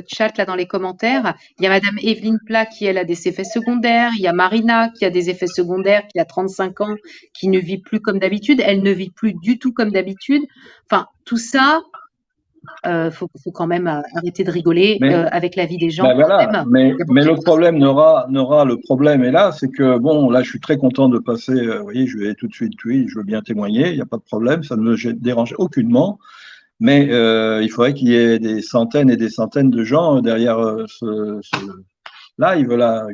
chat, là, dans les commentaires. Il y a Madame Evelyne Plat qui, elle, a des effets secondaires. Il y a Marina qui a des effets secondaires, qui a 35 ans, qui ne vit plus comme d'habitude. Elle ne vit plus du tout comme d'habitude. Enfin, tout ça, faut quand même arrêter de rigoler mais avec la vie des gens ben quand voilà, même. mais, Il y a mais beaucoup le de choses. problème le problème est là, c'est que bon, là, je suis très content de passer. Vous voyez, je vais tout de suite, oui, je veux bien témoigner, il n'y a pas de problème, ça ne me dérange aucunement. Mais il faudrait qu'il y ait des centaines et des centaines de gens derrière ce live là,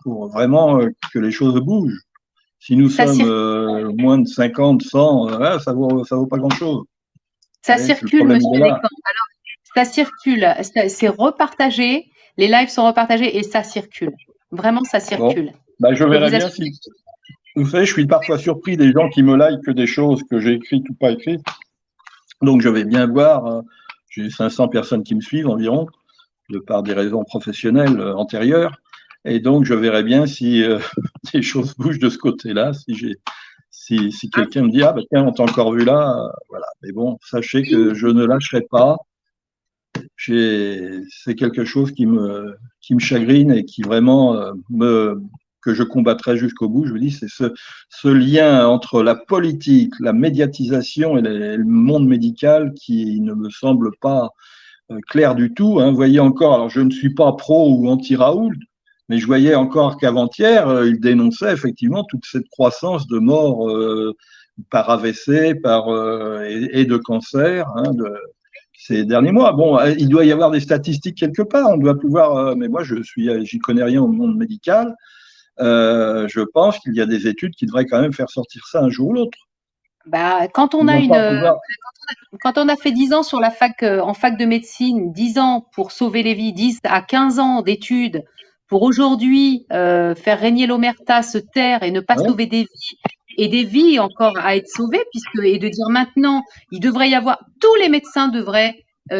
pour vraiment que les choses bougent. Si nous Ça sommes circule, moins de 50, 100, ça vaut pas grand-chose. ça C'est le circule, problème, il est Monsieur là. Descamps. Ça circule, c'est repartagé. Les lives sont repartagés et ça circule. Vraiment, ça Bon, circule. ben, je Je peux verrai vous bien assurer. si. Vous savez, je suis parfois surpris des gens qui me likent des choses que j'ai écrites ou pas écrites. Donc, je vais bien voir. J'ai 500 personnes qui me suivent environ, de par des raisons professionnelles antérieures. Et donc, je verrai bien si des choses bougent de ce côté-là, si quelqu'un me dit, ah, bah, tiens, on t'a encore vu là. Voilà. Mais bon, sachez que je ne lâcherai pas. C'est quelque chose qui me chagrine et qui vraiment que je combattrai jusqu'au bout. Je vous dis, c'est ce lien entre la politique, la médiatisation et le monde médical qui ne me semble pas clair du tout. Hein. Vous voyez encore, alors je ne suis pas pro ou anti-Raoult, mais je voyais encore qu'avant-hier, il dénonçait effectivement toute cette croissance de morts par AVC et de cancer, hein, ces derniers mois. Bon, il doit y avoir des statistiques quelque part. On doit pouvoir, mais moi, j'y connais rien au monde médical. Je pense qu'il y a des études qui devraient quand même faire sortir ça un jour ou l'autre. Bah, Ils vont pas pouvoir. quand on a fait 10 ans sur la fac, en fac de médecine, 10 ans pour sauver les vies, 10 à 15 ans d'études pour aujourd'hui faire régner l'omerta, se taire et ne pas Hein. sauver des vies et des vies encore à être sauvées, et de dire maintenant, il devrait y avoir, tous les médecins devraient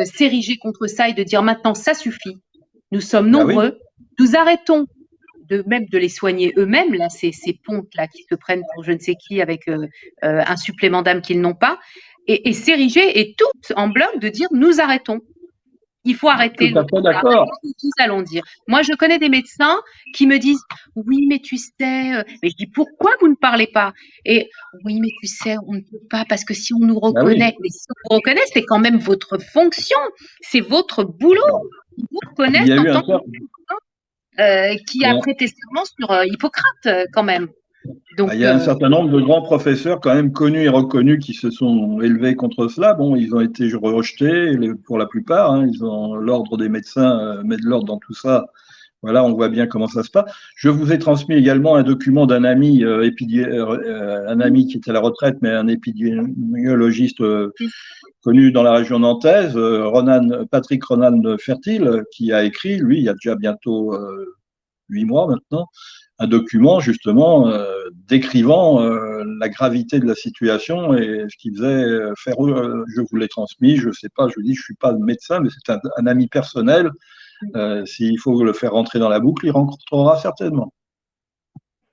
s'ériger contre ça et de dire maintenant, ça suffit. Nous sommes Ben oui. nombreux, nous arrêtons même de les soigner eux-mêmes, là, ces pontes là qui se prennent pour je ne sais qui avec un supplément d'âme qu'ils n'ont pas, et s'ériger et toutes en bloc de dire nous arrêtons. Il faut arrêter Tout à le fait truc là. d'accord. Nous allons dire. Moi, je connais des médecins qui me disent oui, mais tu sais, mais je dis pourquoi vous ne parlez pas? Et oui, mais tu sais, on ne peut pas parce que si on nous Ben oui. reconnaît, mais si on vous reconnaît, c'est quand même votre fonction, c'est votre boulot. vous Il y reconnaissent a en eu un tant que certain, qui a prêté serment sur Hippocrate quand même. il Donc, y a un certain nombre de grands professeurs quand même connus et reconnus qui se sont élevés contre cela. Bon, ils ont été rejetés pour la plupart. Hein. Ils ont l'ordre des médecins met de l'ordre dans tout ça. Voilà, on voit bien comment ça se passe. Je vous ai transmis également un document d'un ami, un ami qui était à la retraite, mais un épidémiologiste connu dans la région nantaise, Patrick Ronan Fertile, qui a écrit, lui, il y a déjà bientôt 8 mois maintenant, un document justement décrivant la gravité de la situation et ce qu'il faisait faire. Je vous l'ai transmis, je ne sais pas, je vous dis, je ne suis pas médecin, mais c'est un ami personnel. S'il faut le faire rentrer dans la boucle, il rencontrera certainement.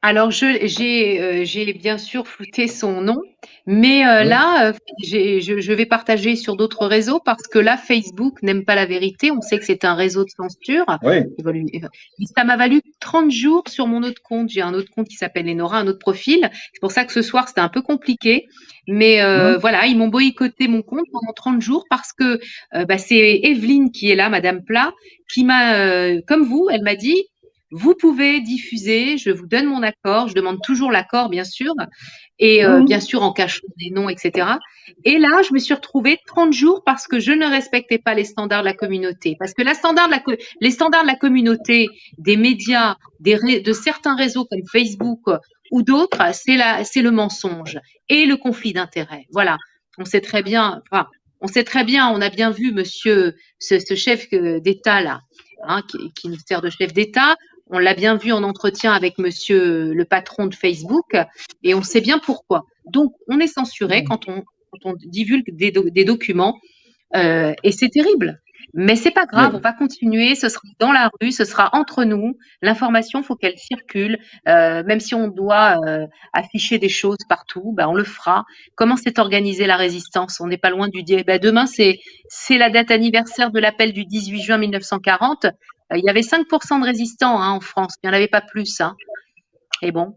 alors, j'ai bien sûr flouté son nom, mais Oui, là, je vais partager sur d'autres réseaux parce que là, Facebook n'aime pas la vérité. On sait que c'est un réseau de censure. oui. Et ça m'a valu 30 jours sur mon autre compte. J'ai un autre compte qui s'appelle Enora, un autre profil. C'est pour ça que ce soir, c'était un peu compliqué. Mais Hum, voilà, ils m'ont boycotté mon compte pendant 30 jours parce que bah, c'est Evelyne qui est là, Madame Plat, qui m'a, comme vous, elle m'a dit, vous pouvez diffuser, je vous donne mon accord, je demande toujours l'accord, bien sûr, et bien hum. sûr en cachant des noms, etc. Et là, je me suis retrouvée 30 jours parce que je ne respectais pas les standards de la communauté. Parce que les standards de la communauté, des médias, de certains réseaux comme Facebook ou d'autres, c'est le mensonge et le conflit d'intérêts. Voilà. On sait très bien, enfin, on sait très bien, on a bien vu monsieur, ce chef d'État là, hein, qui nous sert de chef d'État. On l'a bien vu en entretien avec monsieur le patron de Facebook et on sait bien pourquoi. Donc, on est censuré quand on divulgue des documents et c'est terrible. Mais c'est pas grave, on Oui, va continuer, ce sera dans la rue, ce sera entre nous. L'information, faut qu'elle circule, même si on doit afficher des choses partout, ben on le fera. Comment s'est organisée la résistance? On n'est pas loin du ben demain, c'est la date anniversaire de l'appel du 18 juin 1940. Il y avait 5% de résistants hein, en France, il n'y en avait pas plus. Hein. Et bon,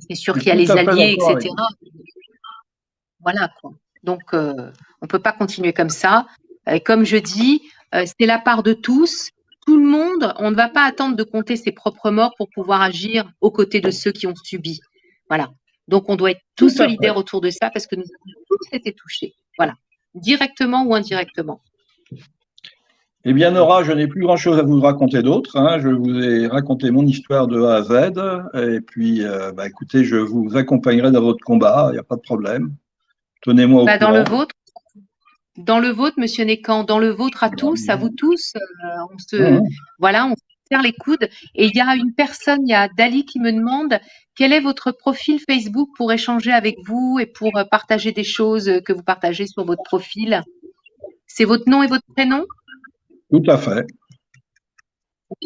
c'est sûr je suis qu'il y a tout les à fait alliés, d'accord avec etc. Voilà quoi. Donc, on peut pas continuer comme ça. Et comme je dis, c'est la part de tous. Tout le monde, on ne va pas attendre de compter ses propres morts pour pouvoir agir aux côtés de ceux qui ont subi. Voilà. Donc, on doit être tous tout à fait. solidaires autour de ça parce que nous avons tous été touchés. Voilà. Directement ou indirectement. Eh bien, Nora, je n'ai plus grand-chose à vous raconter d'autre. Hein. Je vous ai raconté mon histoire de A à Z. Et puis, bah, écoutez, je vous accompagnerai dans votre combat, il n'y a pas de problème. Tenez-moi au Bah, courant. dans le vôtre, Monsieur Nécan, dans le vôtre à vous tous, on se, Mmh. voilà, on se serre les coudes. Et il y a une personne, il y a Dali qui me demande quel est votre profil Facebook pour échanger avec vous et pour partager des choses que vous partagez sur votre profil. C'est votre nom et votre prénom? Tout à fait.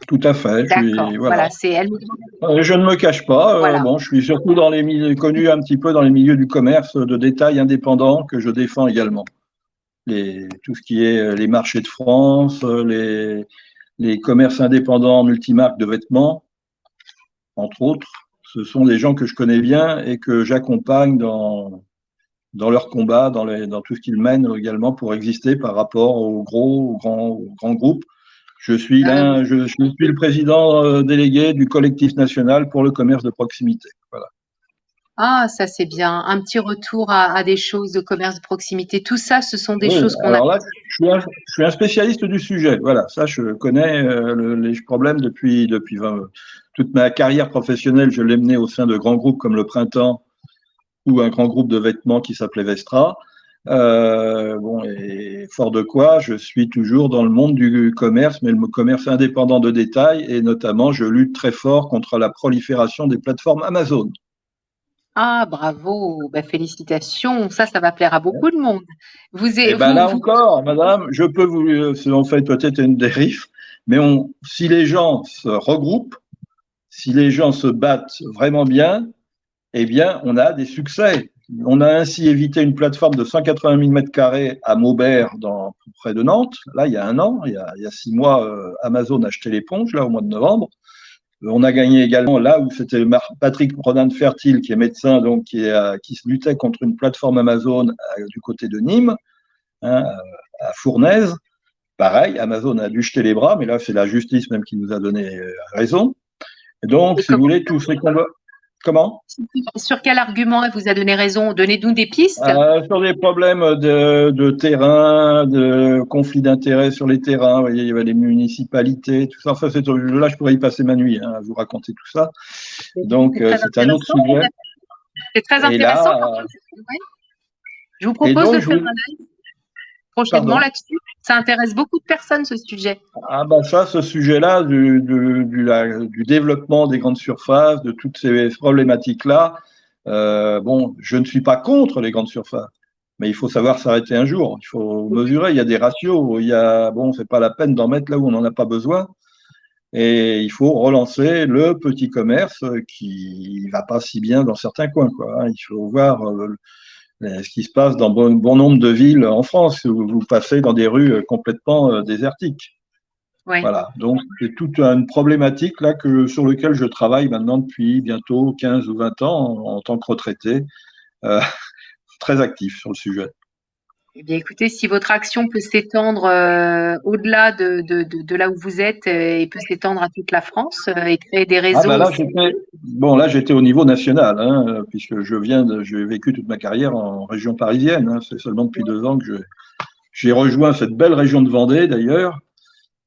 Tout à fait. D'accord. Voilà. Voilà, c'est elle. Je ne me cache pas. Voilà. Bon, je suis surtout dans les milieux, connu un petit peu dans les milieux du commerce de détail indépendant que je défends également. Tout ce qui est les marchés de France, les commerces indépendants multimarques de vêtements, entre autres. Ce sont des gens que je connais bien et que j'accompagne dans leur combat, dans tout ce qu'ils mènent également pour exister par rapport aux grands groupes. Ah oui. Je suis le président délégué du collectif national pour le commerce de proximité. Voilà. Ah, ça c'est bien. Un petit retour à des choses de commerce de proximité. Tout ça, ce sont des Oui, choses qu'on a. alors là, je suis un spécialiste du sujet. Voilà, ça, je connais les problèmes depuis toute ma carrière professionnelle. Je l'ai mené au sein de grands groupes comme le Printemps ou un grand groupe de vêtements qui s'appelait Vestra. Bon, et fort de quoi, je suis toujours dans le monde du commerce, mais le commerce indépendant de détail, et notamment, je lutte très fort contre la prolifération des plateformes Amazon. Ah, bravo, bah, félicitations. Ça va plaire à beaucoup de monde. Et ben là Vous, encore, madame, je peux vous, c'est en fait peut-être une dérive, mais si les gens se regroupent, si les gens se battent vraiment bien, eh bien, on a des succès. On a ainsi évité une plateforme de 180 000 m² à Maubert, près de Nantes. Là, il y a un an, il y a 6 mois, Amazon a acheté l'éponge, là, au mois de novembre. On a gagné également là où c'était Patrick Ronan Fertile, qui est médecin, donc qui se luttait contre une plateforme Amazon du côté de Nîmes, hein, à Fournaise. pareil, Amazon a dû jeter les bras, mais là, c'est la justice même qui nous a donné raison. Et donc, Et si vous voulez, tous ces combats. Comment? sur quel argument elle vous a donné raison? Donnez-nous des pistes. Sur des problèmes de terrain, de conflits d'intérêts sur les terrains, vous voyez, il y avait les municipalités, tout ça. Enfin, là, je pourrais y passer ma nuit à vous raconter tout ça. Donc, c'est un autre sujet. C'est très Et intéressant. là, Je vous propose de je faire un live prochainement là-dessus. Ça intéresse beaucoup de personnes, ce sujet. Ah ben ça, ce sujet-là du développement des grandes surfaces, de toutes ces problématiques-là, bon, je ne suis pas contre les grandes surfaces, mais il faut savoir s'arrêter un jour. Il faut mesurer. Il y a des ratios. Bon, c'est pas la peine d'en mettre là où on n'en a pas besoin. Et il faut relancer le petit commerce qui va pas si bien dans certains coins, quoi. Il faut voir ce qui se passe dans bon nombre de villes en France où vous passez dans des rues complètement désertiques. Oui. Voilà, donc c'est toute une problématique là sur laquelle je travaille maintenant depuis bientôt 15 ou 20 ans en tant que retraité, très actif sur le sujet. Eh bien, écoutez, si votre action peut s'étendre au-delà de là où vous êtes et peut s'étendre à toute la France et créer des réseaux. Là, j'étais au niveau national, hein, puisque j'ai vécu toute ma carrière en région parisienne. Hein, c'est seulement depuis 2 ans que j'ai rejoint cette belle région de Vendée, d'ailleurs,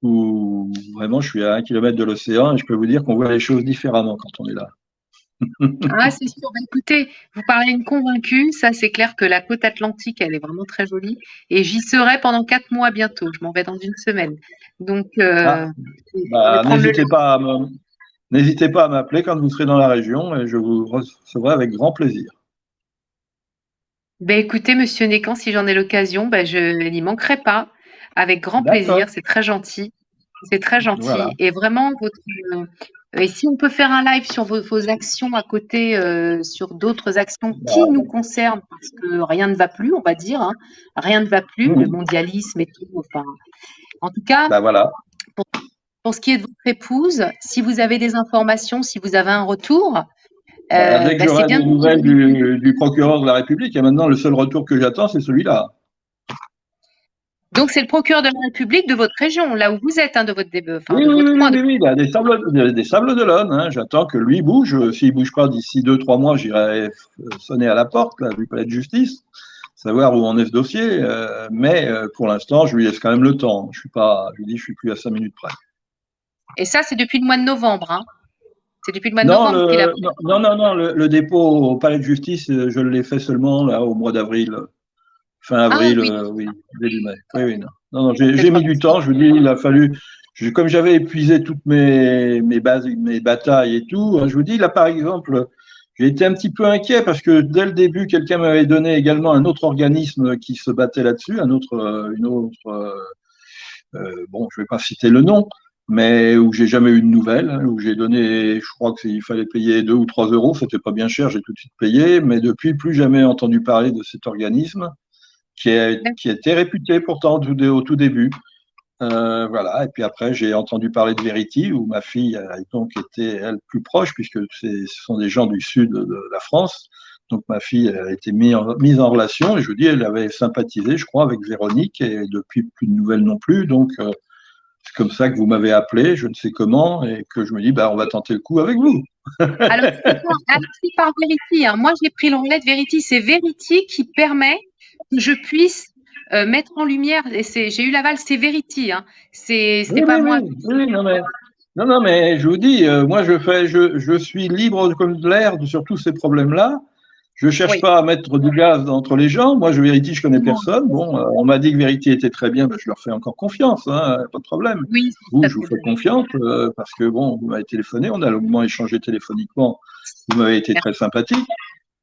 où vraiment je suis à 1 kilomètre de l'océan et je peux vous dire qu'on voit les choses différemment quand on est là. Ah, c'est sûr. Ben, écoutez, vous parlez à une convaincue. Ça, c'est clair que la côte atlantique, elle est vraiment très jolie. Et j'y serai pendant 4 mois bientôt. Je m'en vais dans une semaine. Donc, n'hésitez pas à m'appeler quand vous serez dans la région et je vous recevrai avec grand plaisir. Ben, écoutez, monsieur Nécan, si j'en ai l'occasion, ben, je n'y manquerai pas. Avec grand plaisir. C'est très gentil. C'est très gentil. Voilà. Et vraiment, et si on peut faire un live sur vos actions à côté, sur d'autres actions qui nous concernent, parce que rien ne va plus, on va dire, hein. Rien ne va plus, le mondialisme et tout. Enfin, en tout cas, voilà. pour ce qui est de votre épouse, si vous avez des informations, si vous avez un retour, dès que j'aurai des nouvelles du procureur de la République, et maintenant le seul retour que j'attends, c'est celui-là. Donc, c'est le procureur de la République de votre région, là où vous êtes, hein, de votre Oui, des Sables-d'Olonne. Hein. J'attends que lui bouge. S'il ne bouge pas d'ici 2-3 mois, j'irai sonner à la porte là, du palais de justice, savoir où en est ce dossier. Mais pour l'instant, je lui laisse quand même le temps. Je lui dis, je suis plus à 5 minutes près. Et ça, c'est depuis le mois de novembre. Hein. C'est depuis le mois de novembre qu'il a. Non, le dépôt au palais de justice, je l'ai fait seulement là au mois d'avril. Fin avril, début mai. Oui, non, j'ai mis du temps. Je vous dis, il a fallu. Comme j'avais épuisé toutes mes batailles et tout, je vous dis, là, par exemple, j'ai été un petit peu inquiet parce que dès le début, quelqu'un m'avait donné également un autre organisme qui se battait là-dessus, bon, je vais pas citer le nom, mais où j'ai jamais eu de nouvelles, où j'ai donné, je crois qu'il fallait payer 2 ou 3 euros, c'était pas bien cher, j'ai tout de suite payé, mais depuis, plus jamais entendu parler de cet organisme qui était réputé pourtant au tout début. Voilà. Et puis après, j'ai entendu parler de Verity, où ma fille a donc été, elle, plus proche, puisque ce sont des gens du sud de la France. Donc ma fille a été mise en relation, et je vous dis, elle avait sympathisé, je crois, avec Véronique, et depuis, plus de nouvelles non plus. Donc, c'est comme ça que vous m'avez appelé, je ne sais comment, et que je me dis, on va tenter le coup avec vous. Alors, c'est par Verity. Hein. Moi, j'ai pris le relais de Verity. C'est Verity qui permet que je puisse mettre en lumière, et j'ai eu l'aval, c'est Verity, hein. C'est pas moi. Oui, non, mais je vous dis, moi je suis libre comme de l'air sur tous ces problèmes-là. Je cherche pas à mettre du gaz entre les gens. Moi, Verity, je connais personne. Bon, on m'a dit que Verity était très bien, je leur fais encore confiance, hein, pas de problème. Oui, je vous fais confiance parce que bon, vous m'avez téléphoné, on a longuement échangé téléphoniquement. Vous m'avez été très sympathique.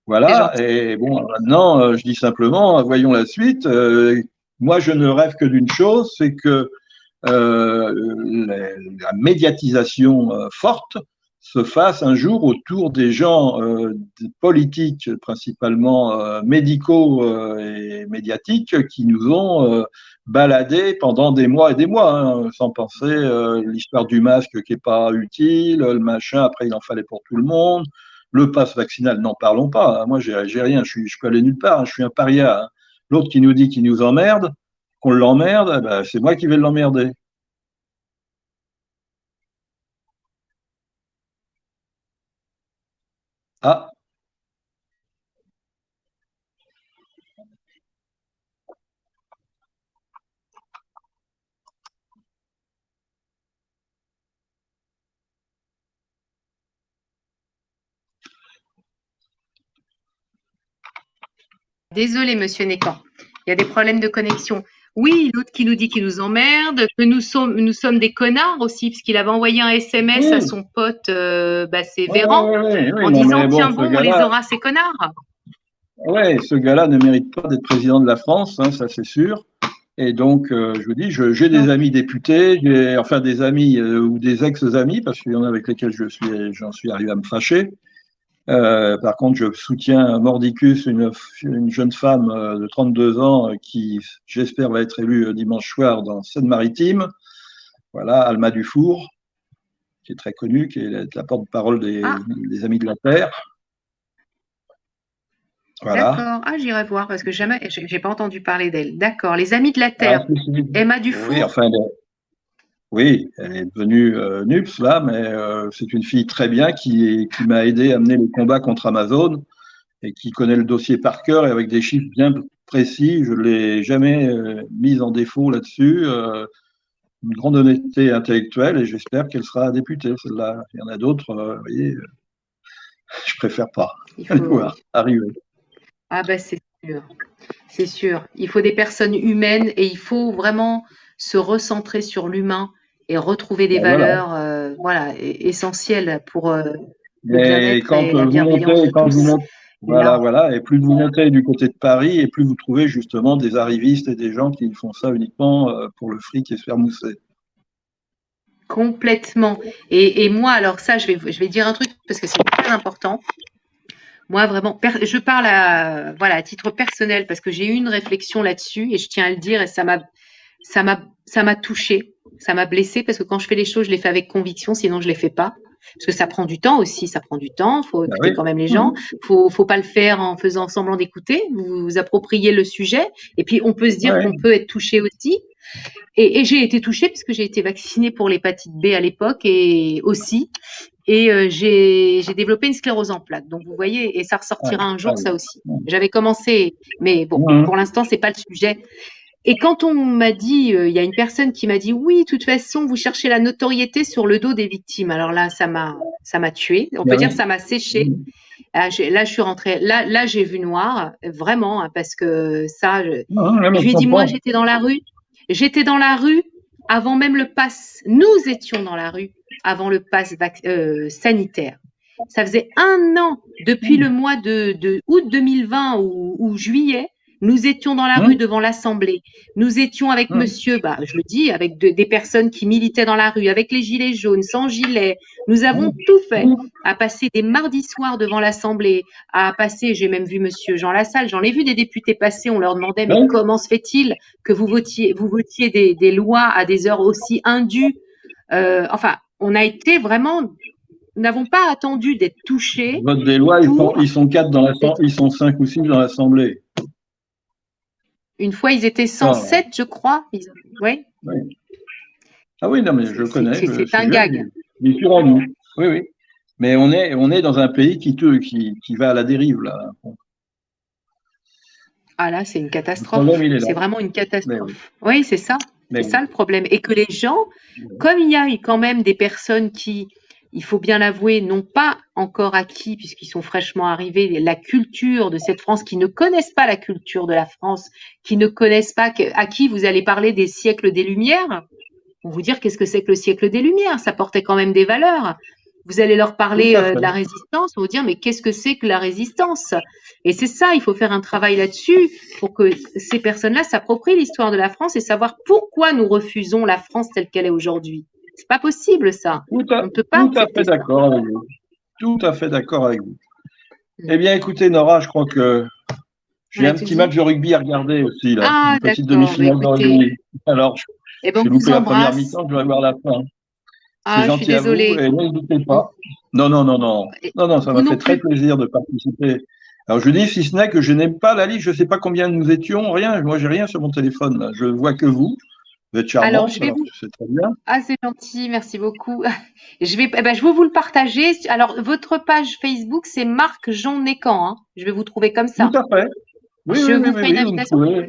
Voilà, et bon, maintenant, je dis simplement, voyons la suite. Moi, je ne rêve que d'une chose, c'est que la médiatisation forte se fasse un jour autour des gens politiques, principalement médicaux et médiatiques, qui nous ont baladés pendant des mois et des mois, hein, sans penser l'histoire du masque qui n'est pas utile, le machin, après il en fallait pour tout le monde. Le pass vaccinal, n'en parlons pas. Moi, j'ai rien, je peux aller nulle part, je suis un paria. L'autre qui nous dit qu'il nous emmerde, qu'on l'emmerde, eh ben, c'est moi qui vais l'emmerder. Ah, Désolé, monsieur Nécan. Il y a des problèmes de connexion. Oui, l'autre qui nous dit qu'il nous emmerde, que nous sommes des connards aussi, parce qu'il avait envoyé un SMS à oui, son pote, c'est oui, Véran, oui, oui, oui, en non, disant, mais bon, tiens bon, on les aura, ces connards. ce gars-là ne mérite pas d'être président de la France, hein, ça c'est sûr. Et donc, je vous dis, j'ai des Non. amis députés, enfin des amis ou des ex-amis, parce qu'il y en a avec lesquels j'en suis arrivé à me fâcher. Par contre, je soutiens Mordicus, une jeune femme de 32 ans qui, j'espère, va être élue dimanche soir dans Seine-Maritime. Voilà, Alma Dufour, qui est très connue, qui est la porte-parole Ah, des Amis de la Terre. Voilà. d'accord. Ah, j'irai voir, parce que jamais, j'ai pas entendu parler d'elle. D'accord. Les Amis de la Ah, Terre. Emma oui, Dufour. enfin, oui, elle est devenue NUPS là, mais c'est une fille très bien qui m'a aidé à mener le combat contre Amazon et qui connaît le dossier par cœur et avec des chiffres bien précis. Je ne l'ai jamais mise en défaut là-dessus. Une grande honnêteté intellectuelle et j'espère qu'elle sera députée, celle-là. Il y en a d'autres, vous voyez, je préfère pas Il le faut. voir arriver. Ah, ben, c'est sûr. C'est sûr. Il faut des personnes humaines et il faut vraiment se recentrer sur l'humain et retrouver des Ben voilà. valeurs, voilà, essentielles pour le Mais bien-être et la bienveillance de quand vous tous. montez, voilà, Là, voilà, et plus vous montez du côté de Paris, et plus vous trouvez justement des arrivistes et des gens qui font ça uniquement pour le fric et se faire mousser. complètement. Et moi, alors ça, je vais dire un truc parce que c'est très important. Moi, vraiment, je parle voilà, à titre personnel parce que j'ai eu une réflexion là-dessus et je tiens à le dire et ça m'a touchée, ça m'a blessée parce que quand je fais les choses, je les fais avec conviction, sinon je les fais pas. Parce que ça prend du temps aussi, ça prend du temps. Faut Ben écouter oui. quand même les gens. Mhm. Faut pas le faire en faisant semblant d'écouter. Vous vous appropriez le sujet. Et puis on peut se dire Ouais. qu'on peut être touché aussi. Et j'ai été touchée parce que j'ai été vaccinée pour l'hépatite B à l'époque et aussi. Et j'ai développé une sclérose en plaques. Donc vous voyez, et ça Ouais. ressortira un Ouais. jour, ça aussi. J'avais commencé, mais bon, Mhm. pour l'instant, c'est pas le sujet. Et quand on m'a dit, il y a une personne qui m'a dit: «Oui, de toute façon, vous cherchez la notoriété sur le dos des victimes». Alors là, ça m'a tuée. On peut Ben dire oui. ça m'a séchée. Mhm. Là, je suis rentrée. Là, j'ai vu noir, vraiment, hein, parce que ça. Non, là, Et mais je je lui ai dit: «Moi, comprends. j'étais dans la rue. J'étais dans la rue avant même le pass. Nous étions dans la rue avant le pass sanitaire. Ça faisait 1 an depuis le mois de août 2020 ou juillet. Nous étions dans la rue Mhm. devant l'Assemblée. Nous étions avec Mhm. monsieur, je le dis, avec des personnes qui militaient dans la rue, avec les gilets jaunes, sans gilet. Nous avons tout fait. À passer des mardis soirs devant l'Assemblée, à passer, j'ai même vu monsieur Jean Lassalle, j'en ai vu des députés passer, on leur demandait, mais Ouais. comment se fait-il que vous votiez des lois à des heures aussi indues? Enfin, on a été vraiment, nous n'avons pas attendu d'être touchés Vote des lois, pour ils sont quatre dans être. ils sont cinq ou six dans l'Assemblée. Une fois, ils étaient Non, 107, je crois. Ouais, oui. Ah oui, non, mais je connais le c'est un sujet, gag. il est sur en nous. Oui, oui. Mais on est dans un pays qui va à la dérive, là. Ah là, c'est une Le problème, catastrophe. il est là. C'est vraiment une Mais oui. catastrophe. Oui, c'est ça. Mais C'est oui. ça le problème. Et que les gens, comme il y a quand même des personnes qui, il faut bien l'avouer, n'ont pas encore acquis, puisqu'ils sont fraîchement arrivés, la culture de cette France, qui ne connaissent pas la culture de la France, qui ne connaissent pas, à qui vous allez parler des siècles des Lumières, vont vous dire qu'est-ce que c'est que le siècle des Lumières, ça portait quand même des valeurs. Vous allez leur Tout parler à fait. de la résistance, ils vont vous dire mais qu'est-ce que c'est que la résistance? Et c'est ça, il faut faire un travail là-dessus pour que ces personnes-là s'approprient l'histoire de la France et savoir pourquoi nous refusons la France telle qu'elle est aujourd'hui. C'est pas possible ça. On ne peut pas Tout à fait accepter ça. d'accord avec vous. Tout à fait d'accord avec vous. Mm. Eh bien, écoutez, Nora, je crois que On j'ai a un tout petit match dit? de rugby à regarder aussi, là. Ah Une petite d'accord, bah demi-finale de écoutez, rugby. Alors, eh ben j'ai on vous loupé la première embrasse. mi-temps, je vais voir la fin. C'est Ah, je suis gentil à vous désolée. et n'hésitez On- pas. Non, non, non, non. et Non, non, ça vous m'a non fait très plus. plaisir de participer Alors je dis, si ce n'est que je n'aime pas la liste, je ne sais pas combien nous étions, rien. Moi, j'ai rien sur mon téléphone. Là. Je vois que vous. Vous êtes Alors, charmante, alors c'est très bien. Ah, c'est gentil, merci beaucoup. Je vais vous le partager. Alors, votre page Facebook, c'est Marc Jean Nécan, hein. Je vais vous trouver comme Tout ça. à fait. Oui, Je oui, oui, vous oui, fais une oui, vous me invitation trouvez.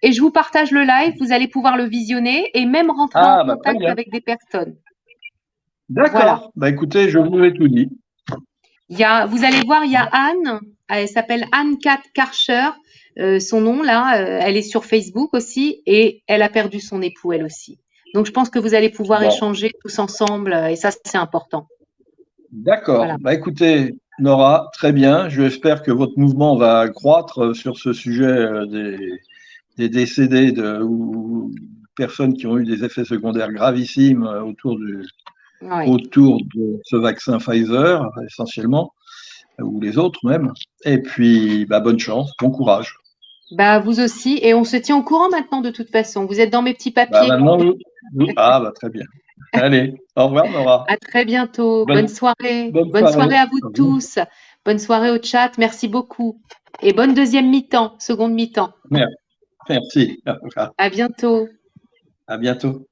et je vous partage le live. Vous allez pouvoir le visionner et même rentrer en Ah, bah très contact bien. avec des personnes. Voilà. D'accord. Bah écoutez, je vous ai tout dit. Vous allez voir, il y a Anne. Elle s'appelle Anne-Cat Karcher. Son nom, là, elle est sur Facebook aussi et elle a perdu son époux, elle aussi. Donc, je pense que vous allez pouvoir Bon, échanger tous ensemble et ça, c'est important. d'accord. Voilà. Bah écoutez, Nora, très bien. J'espère que votre mouvement va croître sur ce sujet des décédés ou personnes qui ont eu des effets secondaires gravissimes Ouais. autour de ce vaccin Pfizer, essentiellement, ou les autres même. Et puis, bah, bonne chance, bon courage. Bah, vous aussi. Et on se tient au courant maintenant de toute façon. Vous êtes dans mes petits Bah, papiers. maintenant, ah, bah, très bien. Allez, au revoir, Nora. À très bientôt. Bonne Bonne, soirée. bonne Bonne soirée. soirée à vous Au revoir. tous. Bonne soirée au chat. Merci beaucoup. Et bonne deuxième mi-temps, seconde mi-temps. Merci. Au revoir. À bientôt. À bientôt.